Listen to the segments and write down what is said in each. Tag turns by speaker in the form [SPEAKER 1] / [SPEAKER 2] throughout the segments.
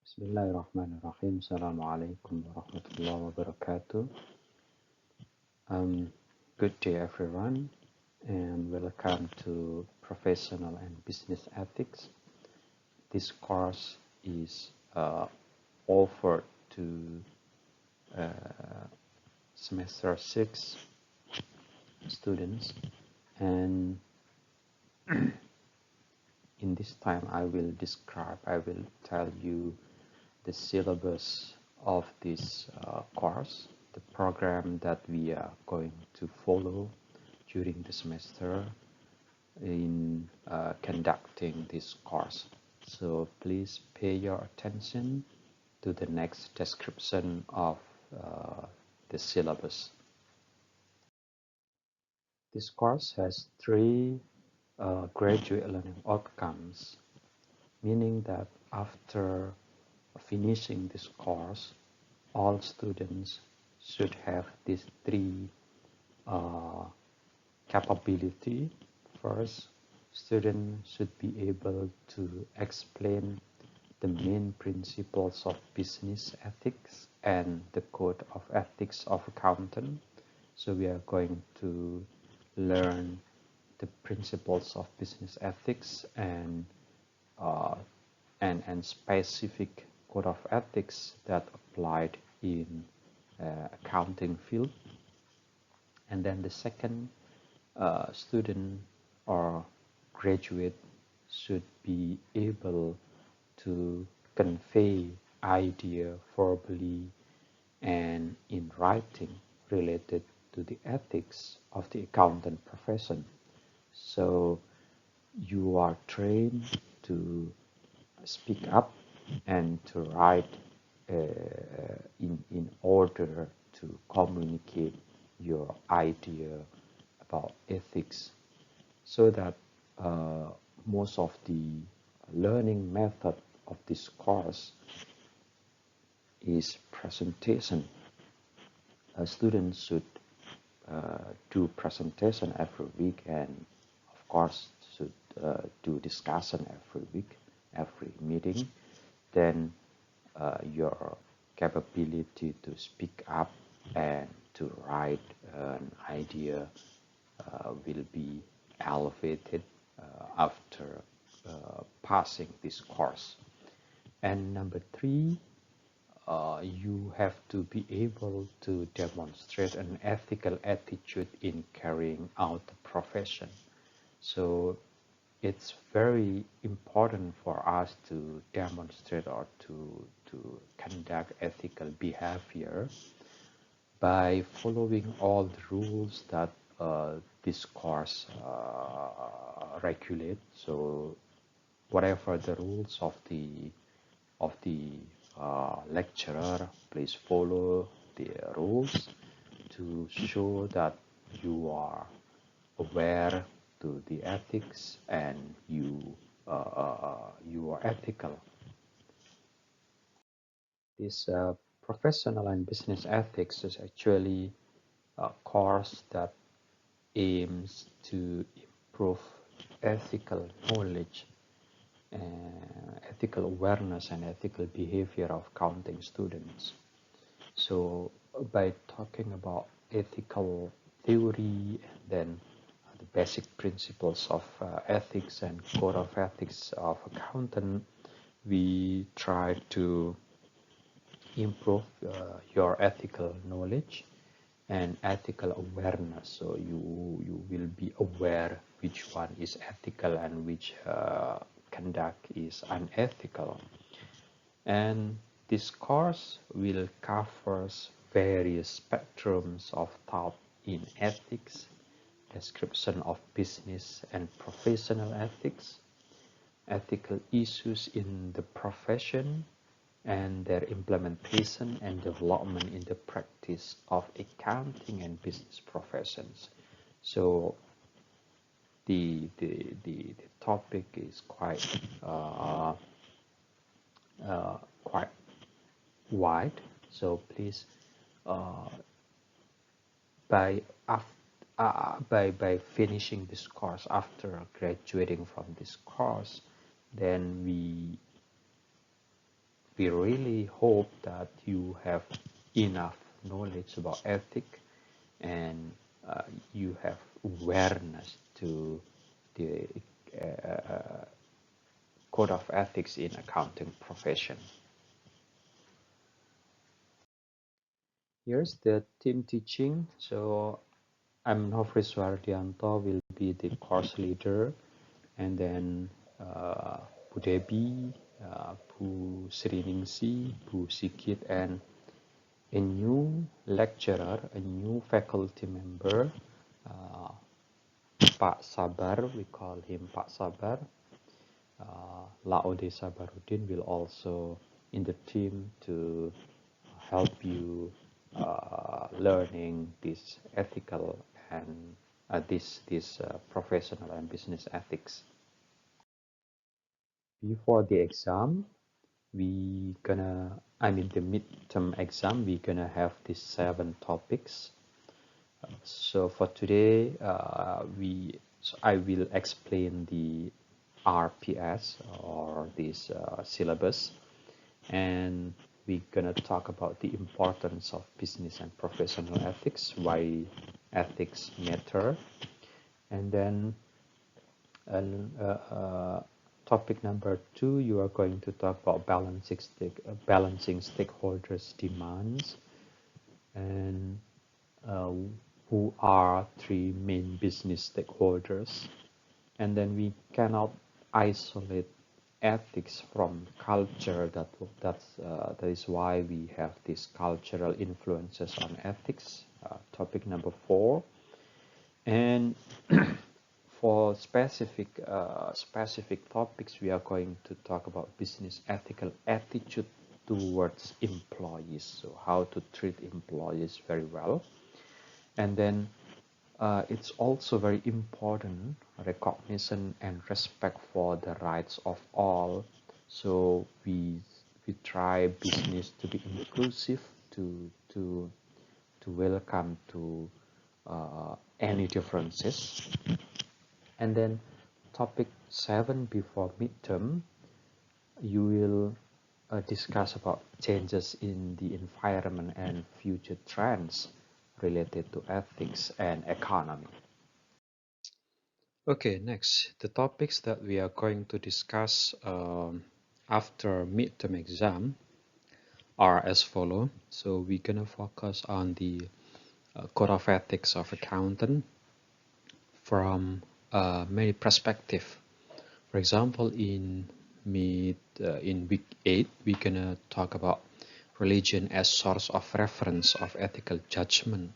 [SPEAKER 1] Bismillahirrahmanirrahim. Assalamualaikum warahmatullahi wabarakatuh. Good day, everyone, and welcome to Professional and Business Ethics. This course is offered to semester 6 students, and in this time I will tell you the syllabus of this course, the program that we are going to follow during the semester in conducting this course. So please pay your attention to the next description of the syllabus. This course has three graduate learning outcomes, meaning that after finishing this course, all students should have these three capability. First, students should be able to explain the main principles of business ethics and the code of ethics of accountant. So we are going to learn the principles of business ethics and specific code of ethics that applied in accounting field. And then the second, student or graduate should be able to convey idea verbally and in writing related to the ethics of the accountant profession. So you are trained to speak up and to write in order to communicate your idea about ethics, so that most of the learning method of this course is presentation. Students should do presentation every week, and of course should do discussion every week, every meeting. Then your capability to speak up and to write an idea will be elevated after passing this course. And number three, you have to be able to demonstrate an ethical attitude in carrying out the profession. So it's very important for us to demonstrate or to conduct ethical behavior by following all the rules that this course regulate. So whatever the rules of the lecturer, please follow the rules to show that you are aware to the ethics and you are ethical. This professional and business ethics is actually a course that aims to improve ethical knowledge, ethical awareness, and ethical behavior of accounting students. So by talking about ethical theory, and then the basic principles of ethics and code of ethics of accountant, we try to improve your ethical knowledge and ethical awareness. So you will be aware which one is ethical and which conduct is unethical. And this course will cover various spectrums of thought in ethics, description of business and professional ethics, ethical issues in the profession, and their implementation and development in the practice of accounting and business professions. So the topic is quite wide. So please, by finishing this course, after graduating from this course, then we we really hope that you have enough knowledge about ethics and you have awareness to the code of ethics in accounting profession. Here's the team teaching. So I'm Nofri Suardianto, will be the course leader, and then Bu Debi, Bu Sriningsi, Bu Sikit, and a new lecturer, a new faculty member, uh, Pak Sabar, we call him Pak Sabar. Laode Sabarudin will also in the team to help you learning this ethical and this professional and business ethics. Before the exam, I mean the midterm exam, we're gonna have these 7 topics. So for today, I will explain the RPS or this syllabus, and we're gonna talk about the importance of business and professional ethics, why ethics matter, and then topic number 2, you are going to talk about balancing stakeholders' demands and who are 3 main business stakeholders. And then we cannot isolate ethics from culture. That is why we have these cultural influences on ethics. Topic number 4, and for specific topics, we are going to talk about business ethical attitude towards employees. So how to treat employees very well, and then it's also very important recognition and respect for the rights of all. So we try business to be inclusive, to welcome to any differences. And then topic 7, before midterm, you will discuss about changes in the environment and future trends related to ethics and economy. Okay, next, the topics that we are going to discuss after midterm exam are as follow. So we're gonna focus on the code of ethics of accountant from many perspectives. For example, in week 8, we're gonna talk about religion as source of reference of ethical judgment,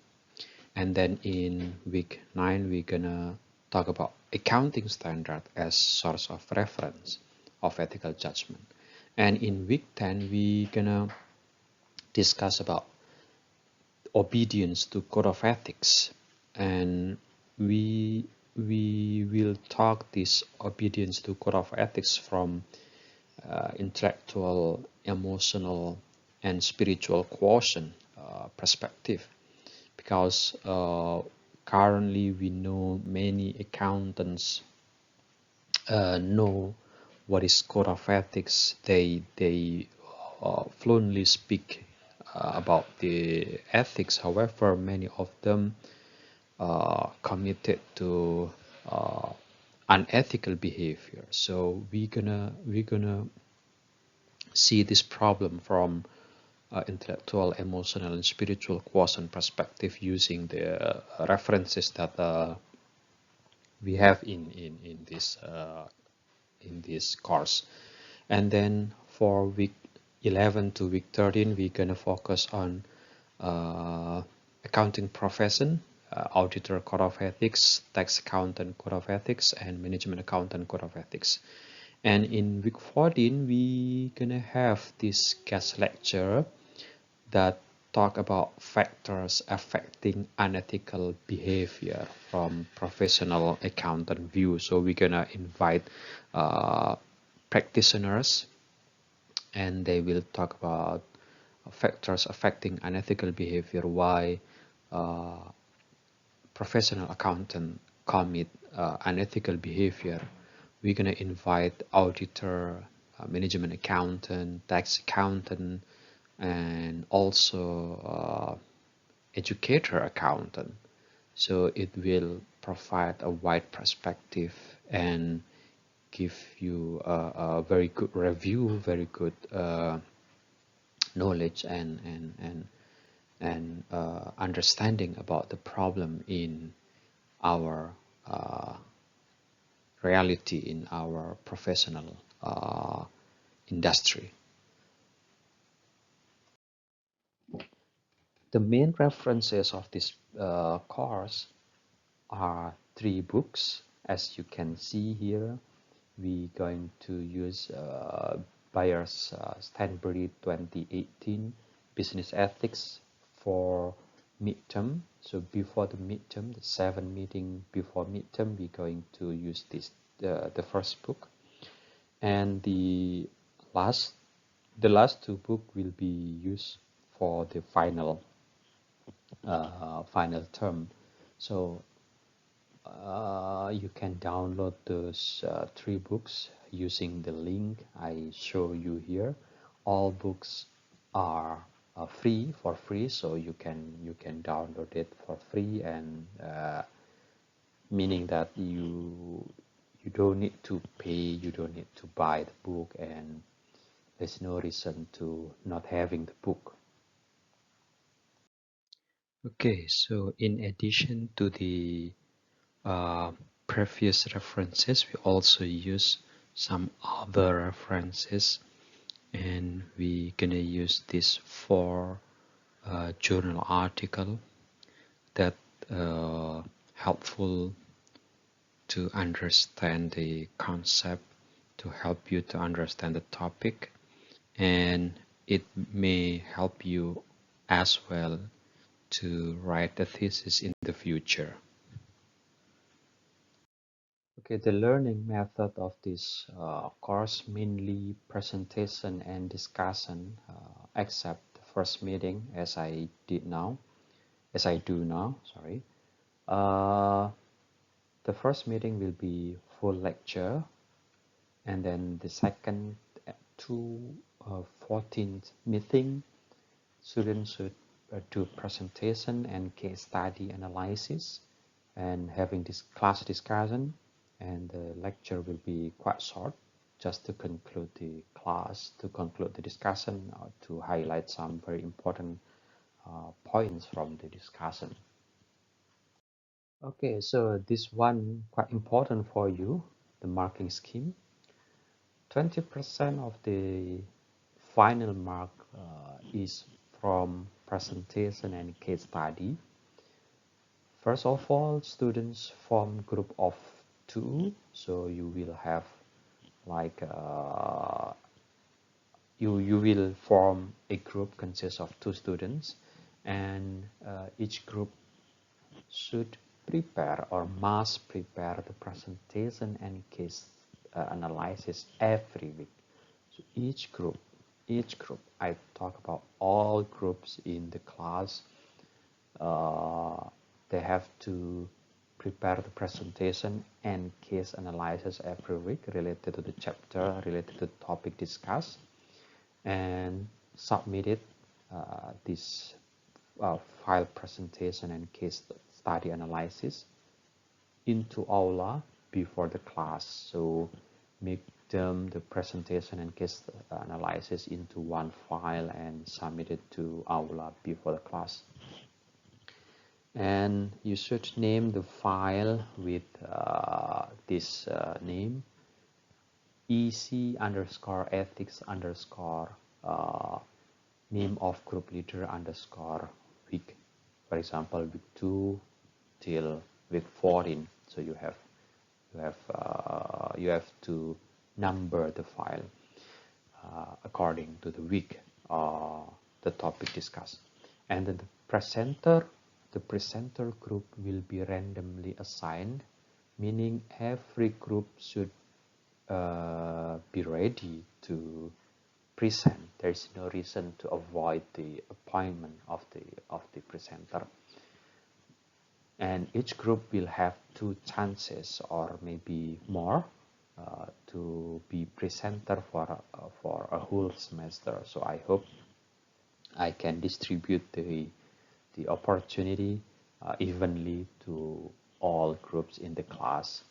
[SPEAKER 1] and then in week 9 we're gonna talk about accounting standard as source of reference of ethical judgment, and in week 10 we're gonna discuss about obedience to code of ethics, and we will talk this obedience to code of ethics from intellectual, emotional, and spiritual quotient perspective, because currently we know many accountants know what is code of ethics. They fluently speak about the ethics. However, many of them committed to unethical behavior. So we're gonna see this problem from intellectual, emotional, and spiritual quotient perspective using the references that we have in this course. And then for week 11 to week 13, we're gonna focus on accounting profession, auditor code of ethics, tax accountant code of ethics, and management accountant code of ethics. And in week 14, we gonna have this guest lecture that talk about factors affecting unethical behavior from professional accountant view. So we're gonna invite practitioners, and they will talk about factors affecting unethical behavior, why professional accountant commit unethical behavior. We're gonna invite auditor management accountant, tax accountant, and also educator accountant. So it will provide a wide perspective and give you a very good review, very good knowledge and understanding about the problem in our reality, in our professional industry. The main references of this course are 3 books. As you can see here, we're going to use Byers Stanbury 2018 Business Ethics for midterm. So before the midterm, the 7 meeting before midterm, we're going to use this the first book, and last the last 2 books will be used for the final term. So you can download those 3 books using the link I show you here. All books are free, so you can download it for free, and meaning that you don't need to pay, you don't need to buy the book, and there's no reason to not having the book. Okay, so in addition to the previous references, we also use some other references, and we gonna use this 4 journal article that helpful to understand the concept, to help you to understand the topic, and it may help you as well to write a thesis in the future. Okay, the learning method of this course mainly presentation and discussion, except the first meeting as I do now. Sorry. The first meeting will be full lecture, and then the second 14th meeting, students should do presentation and case study analysis and having this class discussion, and the lecture will be quite short, just to conclude the class, to conclude the discussion, or to highlight some very important points from the discussion. Okay, so this one quite important for you, the marking scheme. 20% of the final mark is from presentation and case study. First of all, students form group of 2, so you will have like you will form a group consists of 2 students, and each group should prepare or must prepare the presentation and case analysis every week. So each group, I talk about all groups in the class, they have to prepare the presentation and case analysis every week related to the chapter, related to the topic discussed, and submit it, this file presentation and case study analysis into Aula before the class. So make them the presentation and case analysis into one file and submit it to Aula before the class. And you should name the file with this name, EC underscore ethics underscore name of group leader underscore week. For example, week 2 till week 14. So you have to number the file according to the week or the topic discussed. And then the presenter group will be randomly assigned, meaning every group should be ready to present. There is no reason to avoid the appointment of the presenter. And each group will have 2 chances or maybe more to be presenter for a whole semester. So I hope I can distribute the opportunity evenly to all groups in the class,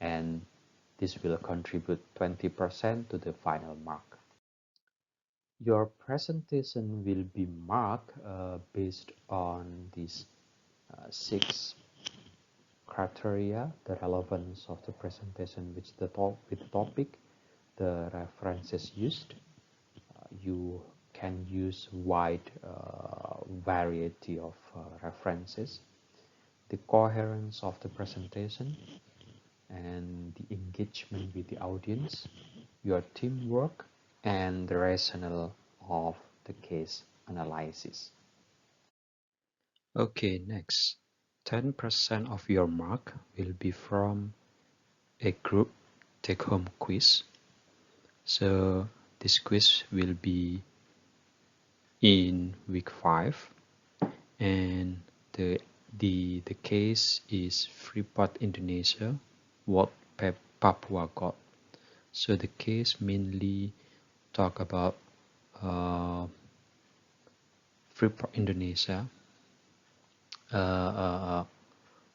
[SPEAKER 1] and this will contribute 20% to the final mark. Your presentation will be marked based on these six criteria: the relevance of the presentation with the topic, the references used. You can use wide variety of references, the coherence of the presentation, and the engagement with the audience, your teamwork, and the rationale of the case analysis. Okay, next. 10% of your mark will be from a group take-home quiz. So this quiz will be in week 5, and the case is Freeport Indonesia, what Papua got. So the case mainly talk about Freeport Indonesia,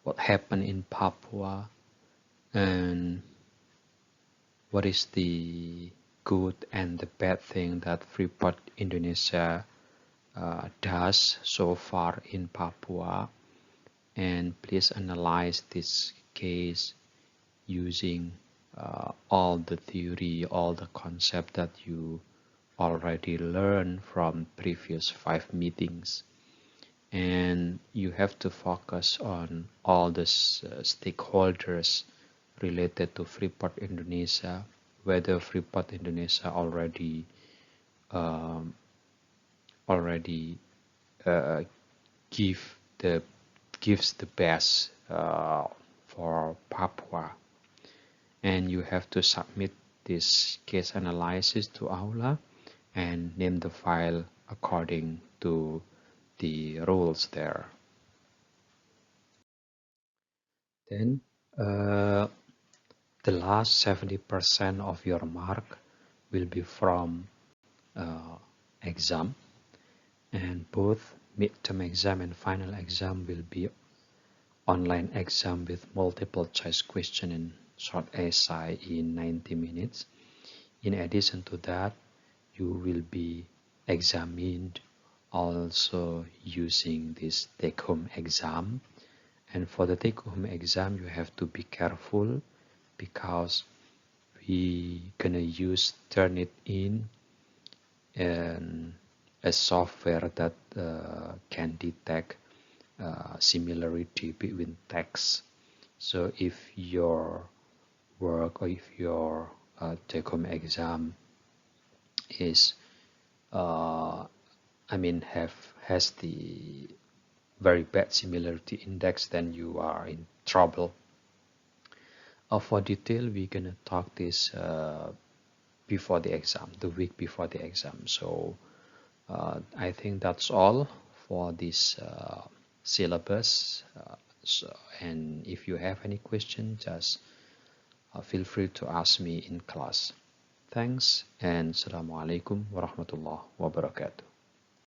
[SPEAKER 1] what happened in Papua, and what is the good and the bad thing that Freeport Indonesia does so far in Papua. And please analyze this case using all the theory, all the concept that you already learned from previous 5 meetings. And you have to focus on all the stakeholders related to Freeport Indonesia, whether Freeport Indonesia already give the gives the best for Papua, and you have to submit this case analysis to Aula and name the file according to the rules there. Then the last 70% of your mark will be from exam, and both midterm exam and final exam will be online exam with multiple choice question and short essay in 90 minutes. In addition to that, you will be examined also using this take-home exam. And for the take-home exam, you have to be careful because we gonna use Turnitin and a software that can detect similarity between texts. So if your work or if your take-home exam is has the very bad similarity index, then you are in trouble. For detail, we're gonna talk this before the exam, the week before the exam. So I think that's all for this syllabus. And if you have any question, just feel free to ask me in class. Thanks, and Assalamualaikum warahmatullahi wabarakatuh.